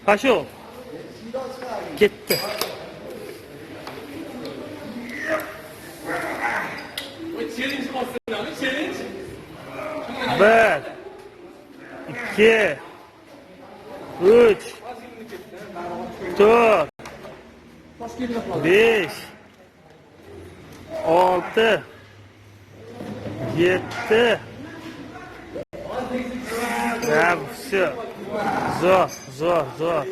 Qashu. Ketdi. Bir, ikki, uch, to'rt, besh, olti, yetti. Все. Zo'r.